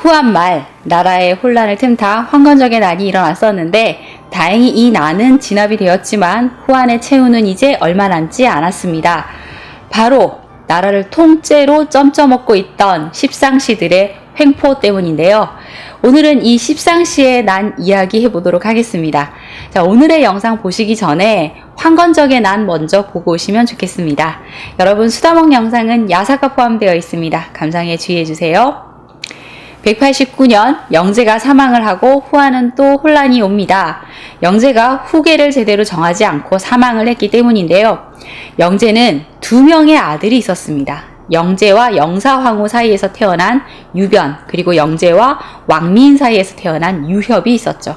후한 말, 나라의 혼란을 틈타 황건적의 난이 일어났었는데 다행히 이 난은 진압이 되었지만 후한의 최후는 이제 얼마 남지 않았습니다. 바로 나라를 통째로 점쳐먹고 있던 십상시들의 횡포 때문인데요. 오늘은 이 십상시의 난 이야기 해보도록 하겠습니다. 자, 오늘의 영상 보시기 전에 황건적의 난 먼저 보고 오시면 좋겠습니다. 여러분, 수다먹 영상은 야사가 포함되어 있습니다. 감상에 주의해주세요. 189년 영제가 사망을 하고 후한은 또 혼란이 옵니다. 영제가 후계를 제대로 정하지 않고 사망을 했기 때문인데요. 영제는 두 명의 아들이 있었습니다. 영제와 영사황후 사이에서 태어난 유변, 그리고 영제와 왕미인 사이에서 태어난 유협이 있었죠.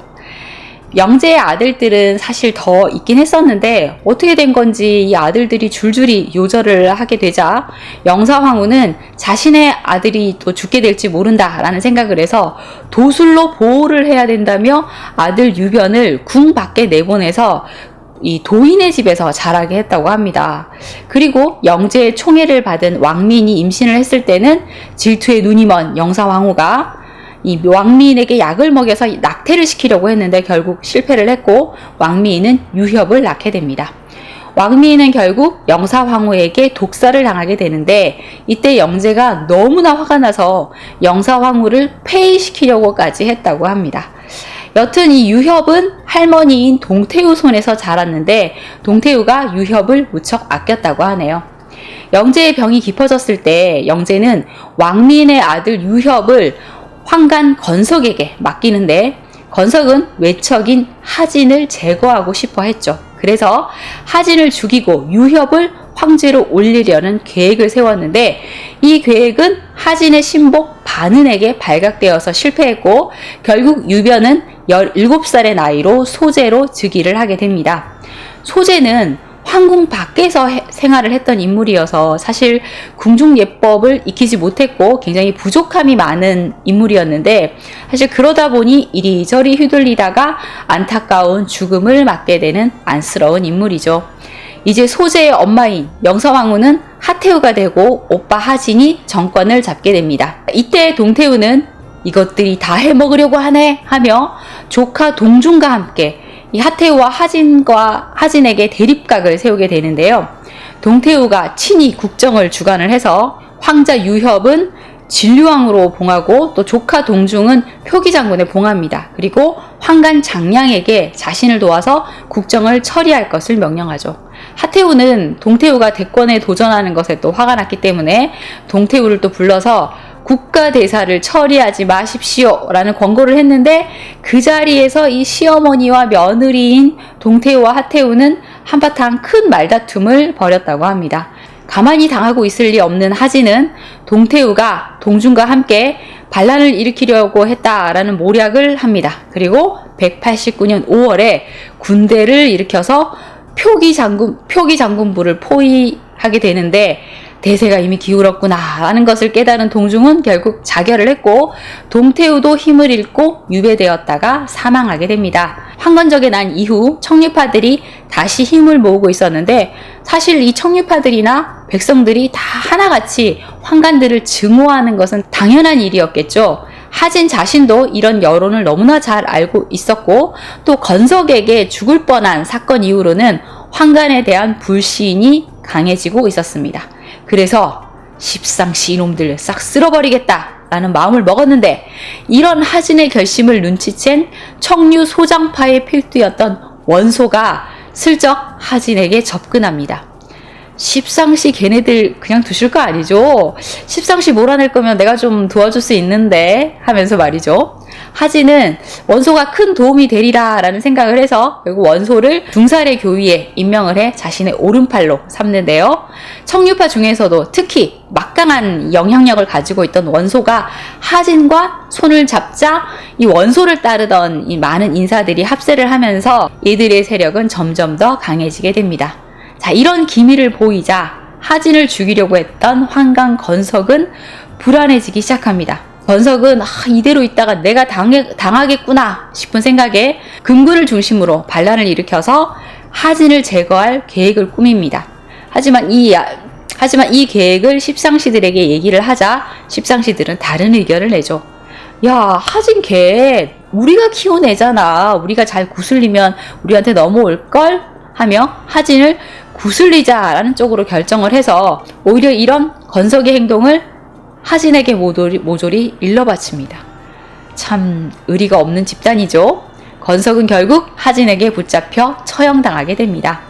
영제의 아들들은 사실 더 있긴 했었는데 어떻게 된 건지 이 아들들이 줄줄이 요절을 하게 되자 영사황후는 자신의 아들이 또 죽게 될지 모른다라는 생각을 해서 도술로 보호를 해야 된다며 아들 유변을 궁 밖에 내보내서 이 도인의 집에서 자라게 했다고 합니다. 그리고 영제의 총애를 받은 왕민이 임신을 했을 때는 질투에 눈이 먼 영사황후가 이 왕미인에게 약을 먹여서 낙태를 시키려고 했는데 결국 실패를 했고 왕미인은 유협을 낳게 됩니다. 왕미인은 결국 영사황후에게 독살을 당하게 되는데 이때 영제가 너무나 화가 나서 영사황후를 폐위시키려고까지 했다고 합니다. 여튼 이 유협은 할머니인 동태우 손에서 자랐는데 동태우가 유협을 무척 아꼈다고 하네요. 영제의 병이 깊어졌을 때 영제는 왕미인의 아들 유협을 황간 건석에게 맡기는데 건석은 외척인 하진을 제거하고 싶어 했죠. 그래서 하진을 죽이고 유협을 황제로 올리려는 계획을 세웠는데 이 계획은 하진의 신복 반은에게 발각되어서 실패했고 결국 유변은 17살의 나이로 소제로 즉위를 하게 됩니다. 소제는 황궁 밖에서 생활을 했던 인물이어서 사실 궁중 예법을 익히지 못했고 굉장히 부족함이 많은 인물이었는데 사실 그러다 보니 이리저리 휘둘리다가 안타까운 죽음을 맞게 되는 안쓰러운 인물이죠. 이제 소제의 엄마인 영사황후는 하태우가 되고 오빠 하진이 정권을 잡게 됩니다. 이때 동태우는 이것들이 다 해먹으려고 하네 하며 조카 동중과 함께 이 하태우와 하진에게 대립각을 세우게 되는데요. 동태우가 친히 국정을 주관을 해서 황자 유협은 진류왕으로 봉하고 또 조카 동중은 표기장군에 봉합니다. 그리고 황간 장량에게 자신을 도와서 국정을 처리할 것을 명령하죠. 하태우는 동태우가 대권에 도전하는 것에 또 화가 났기 때문에 동태우를 또 불러서 국가대사를 처리하지 마십시오 라는 권고를 했는데 그 자리에서 이 시어머니와 며느리인 동태우와 하태우는 한바탕 큰 말다툼을 벌였다고 합니다. 가만히 당하고 있을 리 없는 하진은 동태우가 동중과 함께 반란을 일으키려고 했다라는 모략을 합니다. 그리고 189년 5월에 군대를 일으켜서 표기장군부를 포위하게 되는데 대세가 이미 기울었구나 하는 것을 깨달은 동중은 결국 자결을 했고 동태우도 힘을 잃고 유배되었다가 사망하게 됩니다. 황건적의 난 이후 청류파들이 다시 힘을 모으고 있었는데 사실 이 청류파들이나 백성들이 다 하나같이 황간들을 증오하는 것은 당연한 일이었겠죠. 하진 자신도 이런 여론을 너무나 잘 알고 있었고 또 건석에게 죽을 뻔한 사건 이후로는 황간에 대한 불신이 강해지고 있었습니다. 그래서 십상시 이놈들 싹 쓸어버리겠다 라는 마음을 먹었는데 이런 하진의 결심을 눈치챈 청류 소장파의 필두였던 원소가 슬쩍 하진에게 접근합니다. 십상시 걔네들 그냥 두실 거 아니죠? 십상시 몰아낼 거면 내가 좀 도와줄 수 있는데 하면서 말이죠. 하진은 원소가 큰 도움이 되리라 라는 생각을 해서 결국 원소를 중살의 교위에 임명을 해 자신의 오른팔로 삼는데요. 청류파 중에서도 특히 막강한 영향력을 가지고 있던 원소가 하진과 손을 잡자 이 원소를 따르던 이 많은 인사들이 합세를 하면서 이들의 세력은 점점 더 강해지게 됩니다. 자, 이런 기미를 보이자 하진을 죽이려고 했던 황간 건석은 불안해지기 시작합니다. 건석은 이대로 있다가 내가 당하겠구나 싶은 생각에 금군을 중심으로 반란을 일으켜서 하진을 제거할 계획을 꾸밉니다. 하지만 이 계획을 십상시들에게 얘기를 하자 십상시들은 다른 의견을 내죠. 야, 하진 걔 우리가 키운 애잖아. 우리가 잘 구슬리면 우리한테 넘어올걸? 하며 하진을 구슬리자라는 쪽으로 결정을 해서 오히려 이런 건석의 행동을 하진에게 모조리 일러바칩니다. 참 의리가 없는 집단이죠. 건석은 결국 하진에게 붙잡혀 처형당하게 됩니다.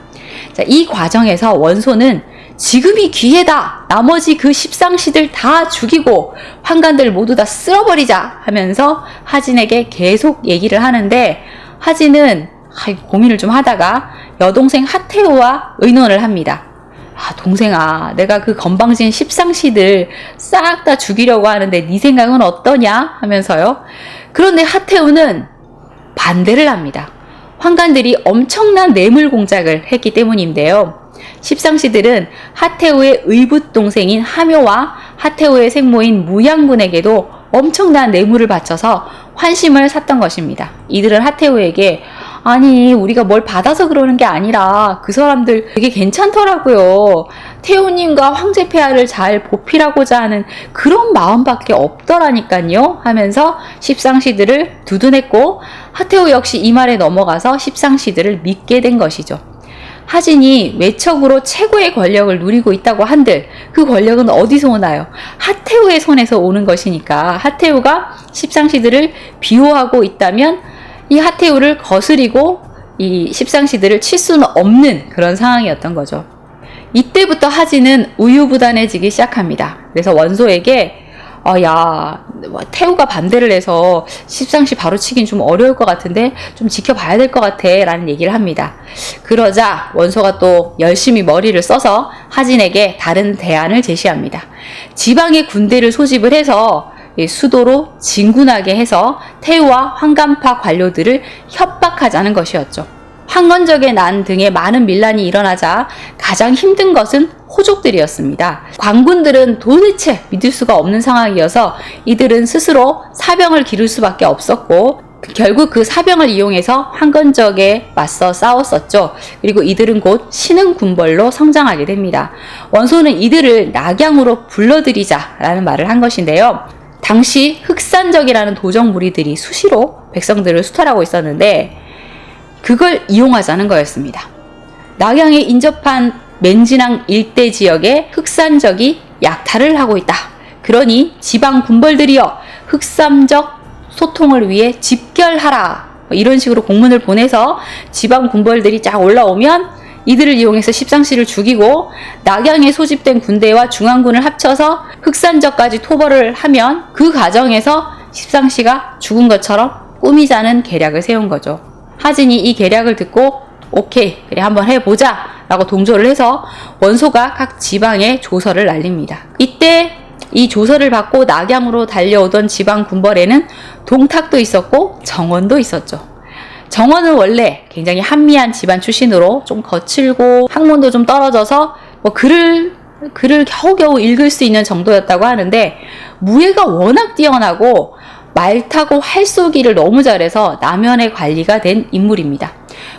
자, 이 과정에서 원소는 지금이 기회다. 나머지 그 십상시들 다 죽이고 환관들 모두 다 쓸어버리자 하면서 하진에게 계속 얘기를 하는데 하진은 고민을 좀 하다가 여동생 하태우와 의논을 합니다. 아, 동생아, 내가 그 건방진 십상시들 싹 다 죽이려고 하는데 네 생각은 어떠냐? 하면서요. 그런데 하태우는 반대를 합니다. 환관들이 엄청난 뇌물 공작을 했기 때문인데요. 십상시들은 하태우의 의붓 동생인 하묘와 하태우의 생모인 무양군에게도 엄청난 뇌물을 바쳐서 환심을 샀던 것입니다. 이들은 하태우에게 아니 우리가 뭘 받아서 그러는 게 아니라 그 사람들 되게 괜찮더라고요. 태우님과 황제 폐하를 잘 보필하고자 하는 그런 마음밖에 없더라니까요 하면서 십상시들을 두둔했고 하태우 역시 이 말에 넘어가서 십상시들을 믿게 된 것이죠. 하진이 외척으로 최고의 권력을 누리고 있다고 한들 그 권력은 어디서 오나요? 하태우의 손에서 오는 것이니까 하태우가 십상시들을 비호하고 있다면 이 하태우를 거스리고 이 십상시들을 칠 수는 없는 그런 상황이었던 거죠. 이때부터 하진은 우유부단해지기 시작합니다. 그래서 원소에게 야, 태우가 반대를 해서 십상시 바로 치긴 좀 어려울 것 같은데 좀 지켜봐야 될 것 같아 라는 얘기를 합니다. 그러자 원소가 또 열심히 머리를 써서 하진에게 다른 대안을 제시합니다. 지방의 군대를 소집을 해서 수도로 진군하게 해서 태우와 황간파 관료들을 협박하자는 것이었죠. 황건적의 난 등의 많은 밀란이 일어나자 가장 힘든 것은 호족들이었습니다. 관군들은 도대체 믿을 수가 없는 상황이어서 이들은 스스로 사병을 기를 수밖에 없었고 결국 그 사병을 이용해서 황건적에 맞서 싸웠었죠. 그리고 이들은 곧 신흥 군벌로 성장하게 됩니다. 원소는 이들을 낙양으로 불러들이자라는 말을 한 것인데요. 당시 흑산적이라는 도적 무리들이 수시로 백성들을 수탈하고 있었는데 그걸 이용하자는 거였습니다. 낙양에 인접한 맹진항 일대 지역에 흑산적이 약탈을 하고 있다. 그러니 지방 군벌들이여 흑산적 소통을 위해 집결하라. 이런 식으로 공문을 보내서 지방 군벌들이 쫙 올라오면 이들을 이용해서 십상시를 죽이고 낙양에 소집된 군대와 중앙군을 합쳐서 흑산적까지 토벌을 하면 그 과정에서 십상시가 죽은 것처럼 꾸미자는 계략을 세운 거죠. 하진이 이 계략을 듣고 오케이 그래 한번 해보자 라고 동조를 해서 원소가 각 지방에 조서를 날립니다. 이때 이 조서를 받고 낙양으로 달려오던 지방 군벌에는 동탁도 있었고 정원도 있었죠. 정원은 원래 굉장히 한미한 집안 출신으로 좀 거칠고 학문도 좀 떨어져서 글을 겨우겨우 읽을 수 있는 정도였다고 하는데 무예가 워낙 뛰어나고 말 타고 활 쏘기를 너무 잘해서 남현의 관리가 된 인물입니다.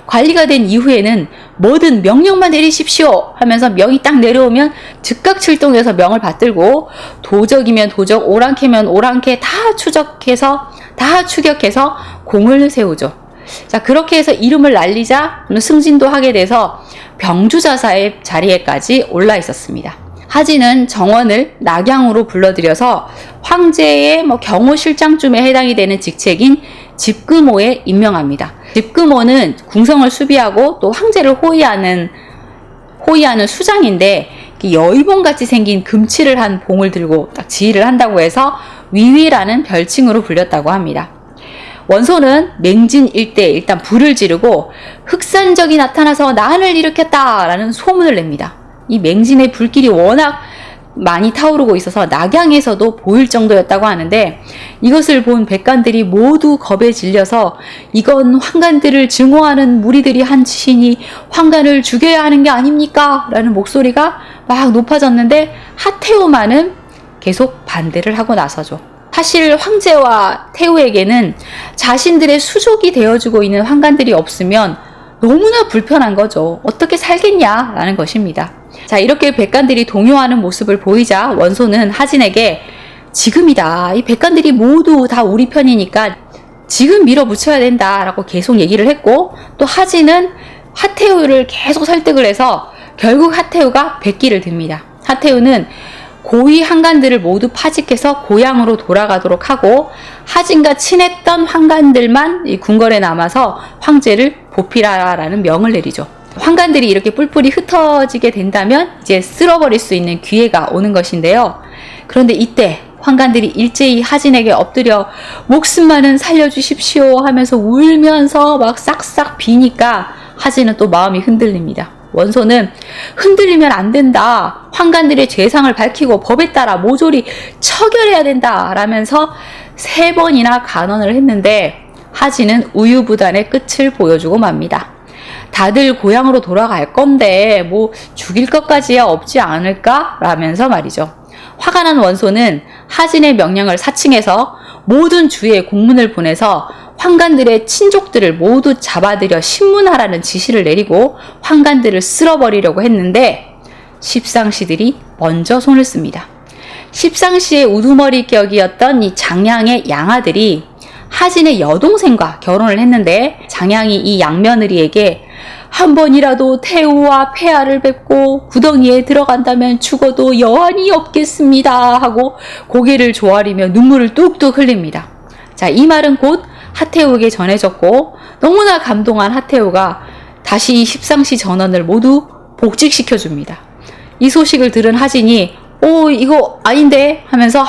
관리가 된 이후에는 뭐든 명령만 내리십시오 하면서 명이 딱 내려오면 즉각 출동해서 명을 받들고 도적이면 도적, 오랑캐면 오랑캐 다 추격해서 공을 세우죠. 자, 그렇게 해서 이름을 날리자 승진도 하게 돼서 병주자사의 자리에까지 올라 있었습니다. 하진은 정원을 낙양으로 불러들여서 황제의 경호실장쯤에 해당이 되는 직책인 집금호에 임명합니다. 집금호는 궁성을 수비하고 또 황제를 호위하는 수장인데 여의봉같이 생긴 금치를 한 봉을 들고 딱 지휘를 한다고 해서 위위라는 별칭으로 불렸다고 합니다. 원소는 맹진 일대에 일단 불을 지르고 흑산적이 나타나서 난을 일으켰다라는 소문을 냅니다. 이 맹진의 불길이 워낙 많이 타오르고 있어서 낙양에서도 보일 정도였다고 하는데 이것을 본 백관들이 모두 겁에 질려서 이건 환관들을 증오하는 무리들이 한 짓이니 환관을 죽여야 하는 게 아닙니까? 라는 목소리가 막 높아졌는데 하태우만은 계속 반대를 하고 나서죠. 사실 황제와 태우에게는 자신들의 수족이 되어주고 있는 환관들이 없으면 너무나 불편한 거죠. 어떻게 살겠냐라는 것입니다. 자, 이렇게 백관들이 동요하는 모습을 보이자 원소는 하진에게 지금이다. 이 백관들이 모두 다 우리 편이니까 지금 밀어붙여야 된다라고 계속 얘기를 했고, 또 하진은 하태우를 계속 설득을 해서 결국 하태우가 백기를 듭니다. 하태우는 고위 환관들을 모두 파직해서 고향으로 돌아가도록 하고, 하진과 친했던 환관들만 이 궁궐에 남아서 황제를 보필하라는 명을 내리죠. 환관들이 이렇게 뿔뿔이 흩어지게 된다면 이제 쓸어버릴 수 있는 기회가 오는 것인데요. 그런데 이때 환관들이 일제히 하진에게 엎드려 목숨만은 살려주십시오 하면서 울면서 막 싹싹 비니까 하진은 또 마음이 흔들립니다. 원소는 흔들리면 안 된다. 환관들의 죄상을 밝히고 법에 따라 모조리 처결해야 된다. 라면서 3번이나 간언을 했는데 하진은 우유부단의 끝을 보여주고 맙니다. 다들 고향으로 돌아갈 건데 뭐 죽일 것까지야 없지 않을까? 라면서 말이죠. 화가 난 원소는 하진의 명령을 사칭해서 모든 주에 공문을 보내서 환관들의 친족들을 모두 잡아들여 신문하라는 지시를 내리고 환관들을 쓸어버리려고 했는데 십상시들이 먼저 손을 씁니다. 십상시의 우두머리 격이었던 이 장양의 양아들이 하진의 여동생과 결혼을 했는데, 장양이 이 양며느리에게 한 번이라도 태우와 폐하를 뵙고 구덩이에 들어간다면 죽어도 여한이 없겠습니다 하고 고개를 조아리며 눈물을 뚝뚝 흘립니다. 자, 이 말은 곧 하태우에게 전해졌고, 너무나 감동한 하태우가 다시 십상시 전원을 모두 복직시켜 줍니다. 이 소식을 들은 하진이 이거 아닌데 하면서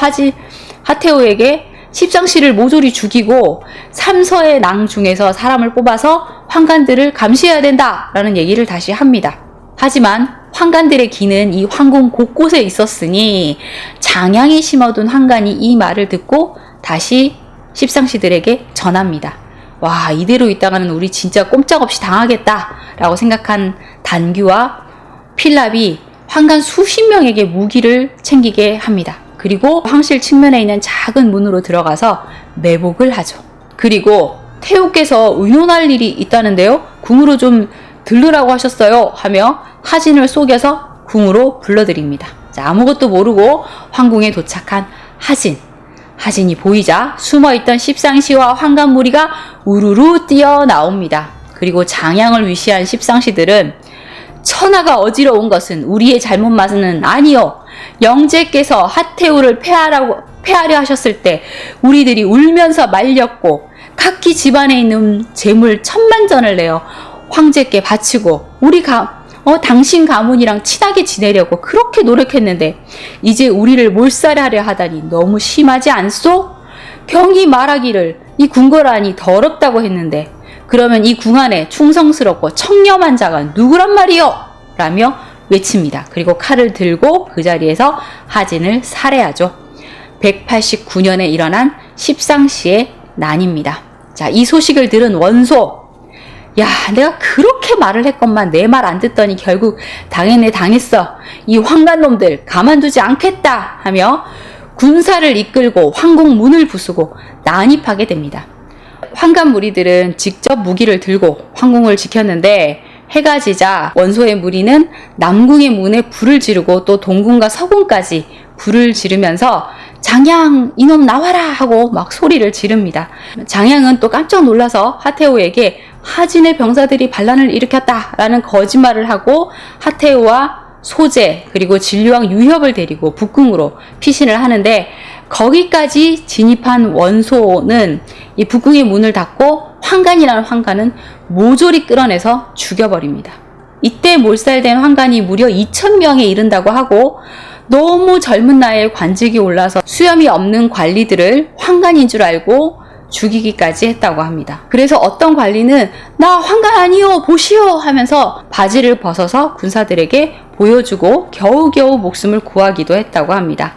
하태우에게 십상시를 모조리 죽이고 삼서의 낭 중에서 사람을 뽑아서 환관들을 감시해야 된다라는 얘기를 다시 합니다. 하지만 환관들의 기는 이 황궁 곳곳에 있었으니 장양이 심어둔 환관이 이 말을 듣고 다시 십상시들에게 전합니다. 와, 이대로 있다가는 우리 진짜 꼼짝없이 당하겠다라고 생각한 단규와 필랍이 환관 수십 명에게 무기를 챙기게 합니다. 그리고 황실 측면에 있는 작은 문으로 들어가서 매복을 하죠. 그리고 태우께서 의논할 일이 있다는데요, 궁으로 좀 들르라고 하셨어요 하며 하진을 속여서 궁으로 불러들입니다. 자, 아무것도 모르고 황궁에 도착한 하진이 보이자 숨어있던 십상시와 환관 무리가 우르르 뛰어나옵니다. 그리고 장양을 위시한 십상시들은 천하가 어지러운 것은 우리의 잘못만은 아니요, 영제께서 하태우를 폐하려 하셨을 때 우리들이 울면서 말렸고 각기 집안에 있는 재물 1000만전을 내어 황제께 바치고 우리 당신 가문이랑 친하게 지내려고 그렇게 노력했는데 이제 우리를 몰살하려 하다니 너무 심하지 않소? 경히 말하기를 이 궁궐안이 더럽다고 했는데 그러면 이 궁 안에 충성스럽고 청렴한 자가 누구란 말이요? 라며 외칩니다. 그리고 칼을 들고 그 자리에서 하진을 살해하죠. 189년에 일어난 십상시의 난입니다. 자, 이 소식을 들은 원소, 야, 내가 그렇게 말을 했건만 내 말 안 듣더니 결국 당했어. 이 환관놈들 가만두지 않겠다 하며 군사를 이끌고 황궁 문을 부수고 난입하게 됩니다. 환관 무리들은 직접 무기를 들고 황궁을 지켰는데 해가 지자 원소의 무리는 남궁의 문에 불을 지르고 또 동궁과 서궁까지 불을 지르면서 장양 이놈 나와라 하고 막 소리를 지릅니다. 장양은 또 깜짝 놀라서 하태우에게 하진의 병사들이 반란을 일으켰다라는 거짓말을 하고 하태우와 소재 그리고 진류왕 유협을 데리고 북궁으로 피신을 하는데, 거기까지 진입한 원소는 이 북궁의 문을 닫고 환관이라는 환관은 모조리 끌어내서 죽여버립니다. 이때 몰살된 환관이 무려 2000명에 이른다고 하고, 너무 젊은 나이에 관직이 올라서 수염이 없는 관리들을 환관인 줄 알고 죽이기까지 했다고 합니다. 그래서 어떤 관리는 나 환관 아니요 보시오 하면서 바지를 벗어서 군사들에게 보여주고 겨우겨우 목숨을 구하기도 했다고 합니다.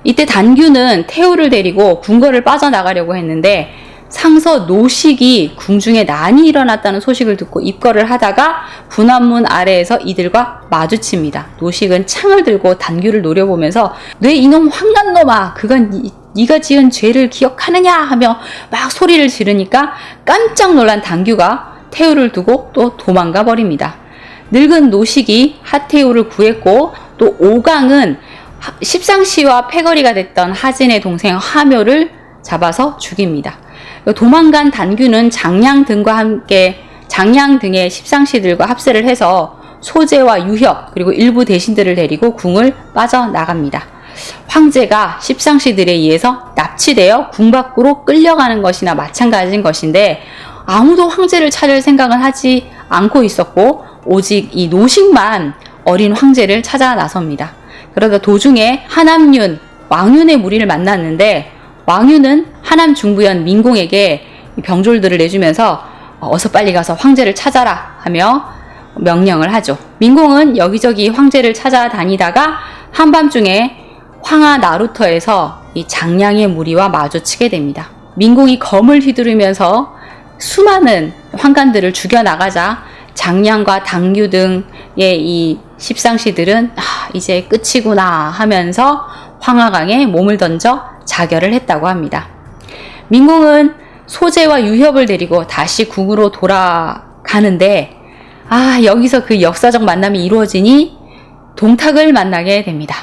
이때 단규는 태우를 데리고 궁궐을 빠져나가려고 했는데 상서 노식이 궁중에 난이 일어났다는 소식을 듣고 입거를 하다가 분안문 아래에서 이들과 마주칩니다. 노식은 창을 들고 단규를 노려보면서 뇌 이놈 환관놈아, 그건 네가 지은 죄를 기억하느냐 하며 막 소리를 지르니까 깜짝 놀란 단규가 태우를 두고 또 도망가 버립니다. 늙은 노식이 하태우를 구했고 또 오강은 십상시와 패거리가 됐던 하진의 동생 하묘를 잡아서 죽입니다. 도망간 단규는 장량 등의 십상시들과 합세를 해서 소재와 유협 그리고 일부 대신들을 데리고 궁을 빠져나갑니다. 황제가 십상시들에 의해서 납치되어 궁 밖으로 끌려가는 것이나 마찬가지인 것인데 아무도 황제를 찾을 생각은 하지 않고 있었고 오직 이 노식만 어린 황제를 찾아 나섭니다. 그러다 도중에 하남윤, 왕윤의 무리를 만났는데 왕윤은 하남 중부연 민공에게 병졸들을 내주면서 어서 빨리 가서 황제를 찾아라 하며 명령을 하죠. 민공은 여기저기 황제를 찾아다니다가 한밤중에 황하 나루터에서 이 장량의 무리와 마주치게 됩니다. 민공이 검을 휘두르면서 수많은 황관들을 죽여나가자 장량과 당규 등의 이 십상시들은 이제 끝이구나 하면서 황하강에 몸을 던져 자결을 했다고 합니다. 민공은 소재와 유협을 데리고 다시 궁으로 돌아가는데 여기서 그 역사적 만남이 이루어지니 동탁을 만나게 됩니다.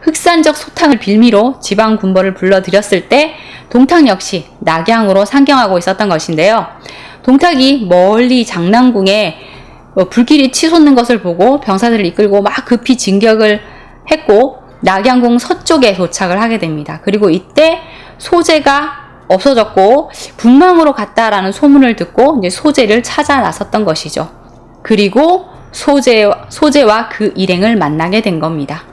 흑산적 소탕을 빌미로 지방 군벌을 불러들였을 때 동탁 역시 낙양으로 상경하고 있었던 것인데요. 동탁이 멀리 장랑궁에 불길이 치솟는 것을 보고 병사들을 이끌고 막 급히 진격을 했고 낙양궁 서쪽에 도착을 하게 됩니다. 그리고 이때 소재가 없어졌고 북망으로 갔다라는 소문을 듣고 이제 소재를 찾아 나섰던 것이죠. 그리고 소재와 그 일행을 만나게 된 겁니다.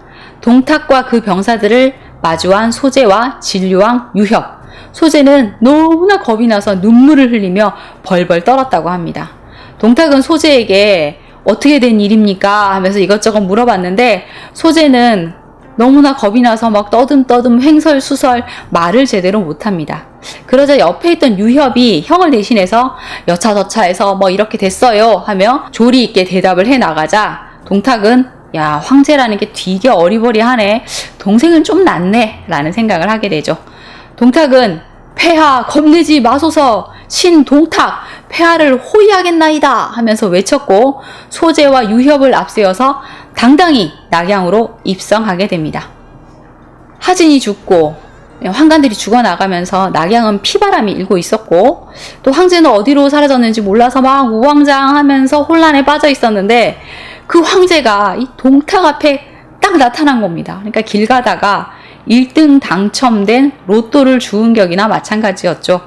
동탁과 그 병사들을 마주한 소재와 진류왕 유협. 소재는 너무나 겁이 나서 눈물을 흘리며 벌벌 떨었다고 합니다. 동탁은 소재에게 어떻게 된 일입니까? 하면서 이것저것 물어봤는데 소재는 너무나 겁이 나서 막 떠듬떠듬 횡설수설 말을 제대로 못합니다. 그러자 옆에 있던 유협이 형을 대신해서 여차저차해서 뭐 이렇게 됐어요 하며 조리 있게 대답을 해나가자 동탁은 야, 황제라는 게 되게 어리버리하네. 동생은 좀 낫네. 라는 생각을 하게 되죠. 동탁은 폐하 겁내지 마소서 신동탁 폐하를 호위하겠나이다 하면서 외쳤고 소재와 유협을 앞세워서 당당히 낙양으로 입성하게 됩니다. 하진이 죽고 황관들이 죽어나가면서 낙양은 피바람이 일고 있었고 또 황제는 어디로 사라졌는지 몰라서 막 우왕좌왕하면서 혼란에 빠져 있었는데 그 황제가 이 동탁 앞에 딱 나타난 겁니다. 그러니까 길 가다가 1등 당첨된 로또를 주운 격이나 마찬가지였죠.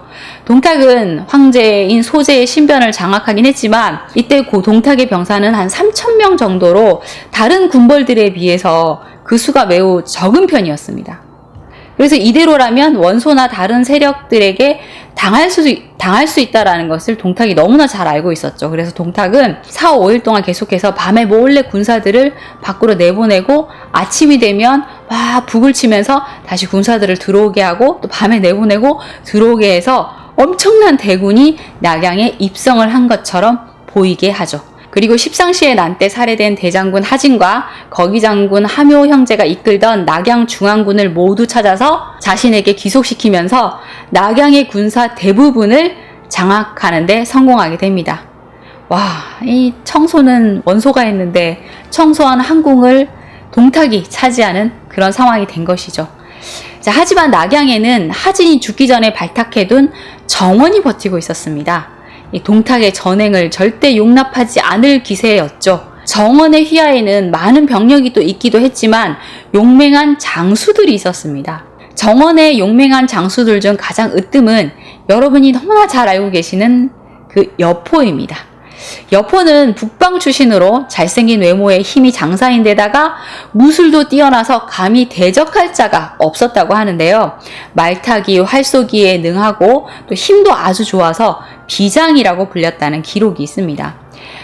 동탁은 황제인 소재의 신변을 장악하긴 했지만 이때 고 동탁의 병사는 한 3,000명 정도로 다른 군벌들에 비해서 그 수가 매우 적은 편이었습니다. 그래서 이대로라면 원소나 다른 세력들에게 당할 수 있다는 것을 동탁이 너무나 잘 알고 있었죠. 그래서 동탁은 4, 5일 동안 계속해서 밤에 몰래 군사들을 밖으로 내보내고 아침이 되면 막 북을 치면서 다시 군사들을 들어오게 하고 또 밤에 내보내고 들어오게 해서 엄청난 대군이 낙양에 입성을 한 것처럼 보이게 하죠. 그리고 십상시의 난 때 살해된 대장군 하진과 거기장군 하묘 형제가 이끌던 낙양 중앙군을 모두 찾아서 자신에게 귀속시키면서 낙양의 군사 대부분을 장악하는 데 성공하게 됩니다. 와, 이 청소는 원소가 했는데 청소한 항궁을 동탁이 차지하는 그런 상황이 된 것이죠. 자, 하지만 낙양에는 하진이 죽기 전에 발탁해둔 정원이 버티고 있었습니다. 이 동탁의 전행을 절대 용납하지 않을 기세였죠. 정원의 휘하에는 많은 병력이 또 있기도 했지만 용맹한 장수들이 있었습니다. 정원의 용맹한 장수들 중 가장 으뜸은 여러분이 너무나 잘 알고 계시는 그 여포입니다. 여포는 북방 출신으로 잘생긴 외모에 힘이 장사인데다가 무술도 뛰어나서 감히 대적할 자가 없었다고 하는데요. 말타기, 활쏘기에 능하고 또 힘도 아주 좋아서 비장이라고 불렸다는 기록이 있습니다.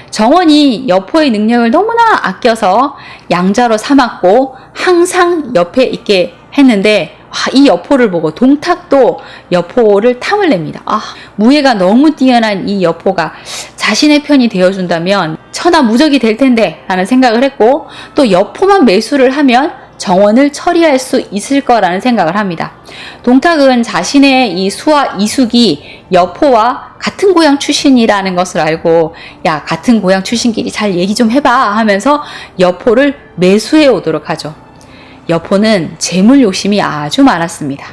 정원이 여포의 능력을 너무나 아껴서 양자로 삼았고 항상 옆에 있게 했는데 이 여포를 보고 동탁도 여포를 탐을 냅니다. 무예가 너무 뛰어난 이 여포가 자신의 편이 되어준다면 천하무적이 될 텐데 라는 생각을 했고 또 여포만 매수를 하면 정원을 처리할 수 있을 거라는 생각을 합니다. 동탁은 자신의 이 수와 이숙이 여포와 같은 고향 출신이라는 것을 알고 야, 같은 고향 출신끼리 잘 얘기 좀 해봐 하면서 여포를 매수해 오도록 하죠. 여포는 재물 욕심이 아주 많았습니다.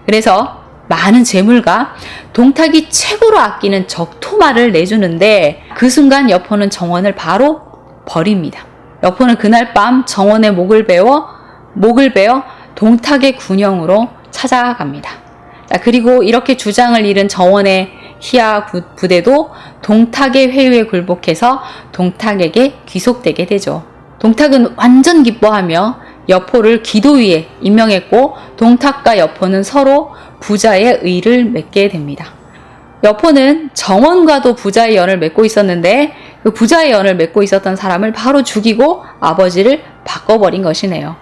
그래서 많은 재물과 동탁이 최고로 아끼는 적토마를 내주는데 그 순간 여포는 정원을 바로 버립니다. 여포는 그날 밤 정원의 목을 베어 동탁의 군영으로 찾아갑니다. 자, 그리고 이렇게 주장을 잃은 정원의 희야 부대도 동탁의 회유에 굴복해서 동탁에게 귀속되게 되죠. 동탁은 완전 기뻐하며 여포를 기도위에 임명했고 동탁과 여포는 서로 부자의 의를 맺게 됩니다. 여포는 정원과도 부자의 연을 맺고 있었는데 그 부자의 연을 맺고 있었던 사람을 바로 죽이고 아버지를 바꿔버린 것이네요.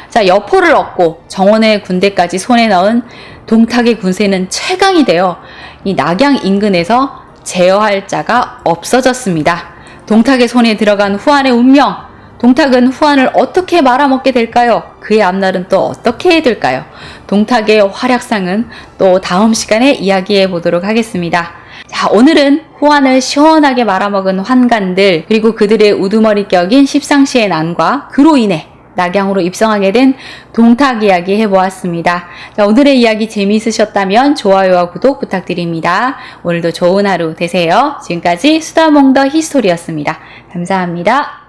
자, 여포를 얻고 정원의 군대까지 손에 넣은 동탁의 군세는 최강이 되어 이 낙양 인근에서 제어할 자가 없어졌습니다. 동탁의 손에 들어간 후한의 운명, 동탁은 후한을 어떻게 말아먹게 될까요? 그의 앞날은 또 어떻게 될까요? 동탁의 활약상은 또 다음 시간에 이야기해 보도록 하겠습니다. 자, 오늘은 후한을 시원하게 말아먹은 환관들, 그리고 그들의 우두머리 격인 십상시의 난과 그로 인해 낙양으로 입성하게 된 동탁 이야기 해보았습니다. 자, 오늘의 이야기 재미있으셨다면 좋아요와 구독 부탁드립니다. 오늘도 좋은 하루 되세요. 지금까지 수다몽더 히스토리였습니다. 감사합니다.